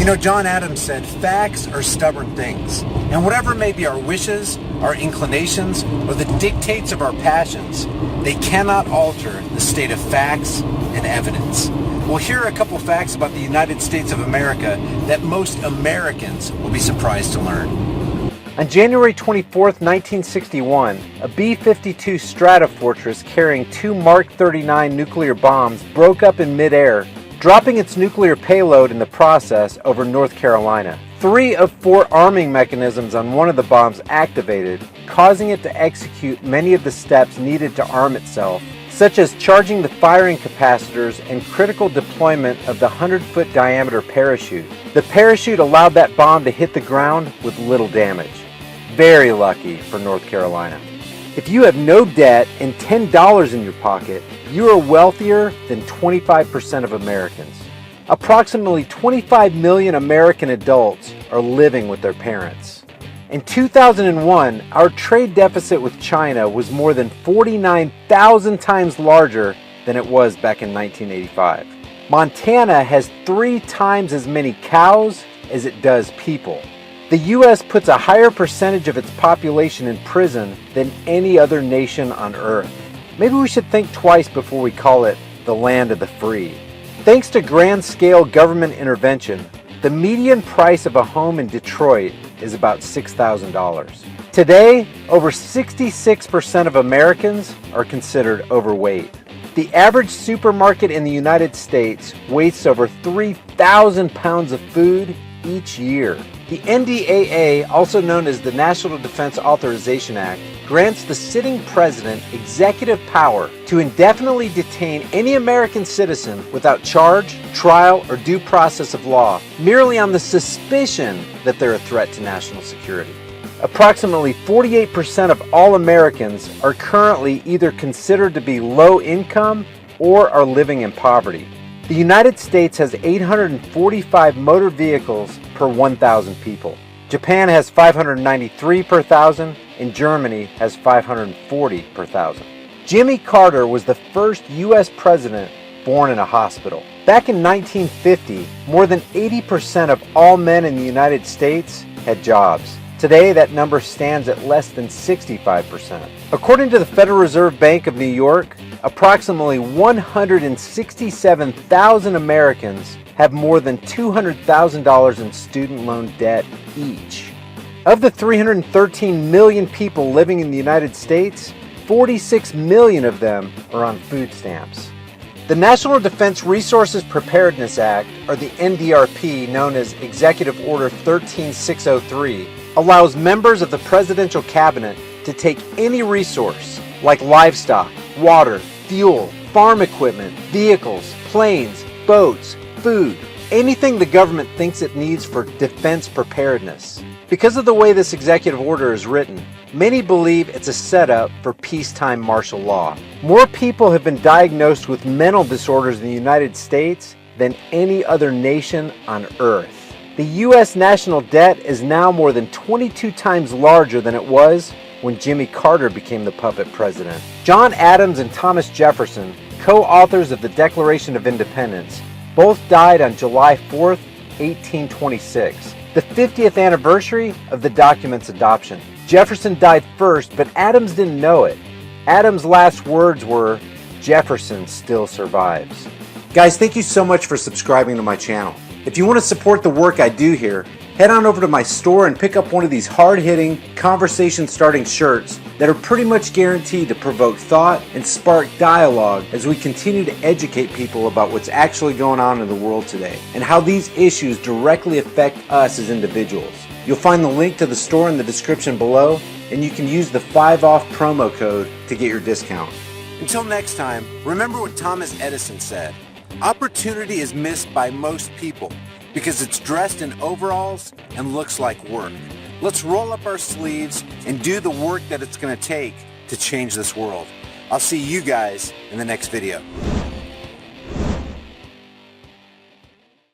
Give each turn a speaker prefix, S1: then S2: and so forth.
S1: You know, John Adams said, facts are stubborn things, and whatever may be our wishes, our inclinations, or the dictates of our passions, they cannot alter the state of facts and evidence. Well, here are a couple facts about the United States of America that most Americans will be surprised to learn.
S2: On January 24, 1961, a B-52 Stratofortress carrying 2 Mark 39 nuclear bombs broke up in midair, dropping its nuclear payload in the process over North Carolina. 3 of 4 arming mechanisms on one of the bombs activated, causing it to execute many of the steps needed to arm itself, such as charging the firing capacitors and critical deployment of the 100-foot diameter parachute. The parachute allowed that bomb to hit the ground with little damage. Very lucky for North Carolina. If you have no debt and $10 in your pocket, you are wealthier than 25% of Americans. Approximately 25 million American adults are living with their parents. In 2001, our trade deficit with China was more than 49,000 times larger than it was back in 1985. Montana has 3 times as many cows as it does people. The U.S. puts a higher percentage of its population in prison than any other nation on earth. Maybe we should think twice before we call it the land of the free. Thanks to grand-scale government intervention, the median price of a home in Detroit is about $6,000. Today, over 66% of Americans are considered overweight. The average supermarket in the United States wastes over 3,000 pounds of food each year. The NDAA, also known as the National Defense Authorization Act, grants the sitting president executive power to indefinitely detain any American citizen without charge, trial, or due process of law, merely on the suspicion that they're a threat to national security. Approximately 48% of all Americans are currently either considered to be low income or are living in poverty. The United States has 845 motor vehicles per 1,000 people. Japan has 593 per 1,000, and Germany has 540 per 1,000. Jimmy Carter was the first U.S. president born in a hospital. Back in 1950, more than 80% of all men in the United States had jobs. Today, that number stands at less than 65%. According to the Federal Reserve Bank of New York, approximately 167,000 Americans have more than $200,000 in student loan debt each. Of the 313 million people living in the United States, 46 million of them are on food stamps. The National Defense Resources Preparedness Act, or the NDRP, known as Executive Order 13603, allows members of the Presidential Cabinet to take any resource, like livestock, water, fuel, farm equipment, vehicles, planes, boats, food, anything the government thinks it needs for defense preparedness. Because of the way this executive order is written, many believe it's a setup for peacetime martial law. More people have been diagnosed with mental disorders in the United States than any other nation on earth. The U.S. national debt is now more than 22 times larger than it was when Jimmy Carter became the puppet president. John Adams and Thomas Jefferson, co-authors of the Declaration of Independence, both died on July 4th, 1826, the 50th anniversary of the document's adoption. Jefferson died first, but Adams didn't know it. Adams' last words were, "Jefferson still survives."
S1: Guys, thank you so much for subscribing to my channel. If you want to support the work I do here, head on over to my store and pick up one of these hard-hitting, conversation-starting shirts that are pretty much guaranteed to provoke thought and spark dialogue as we continue to educate people about what's actually going on in the world today and how these issues directly affect us as individuals. You'll find the link to the store in the description below, and you can use the 5OFF promo code to get your discount. Until next time, remember what Thomas Edison said. Opportunity is missed by most people because it's dressed in overalls and looks like work. Let's roll up our sleeves and do the work that it's going to take to change this world. I'll see you guys in the next video.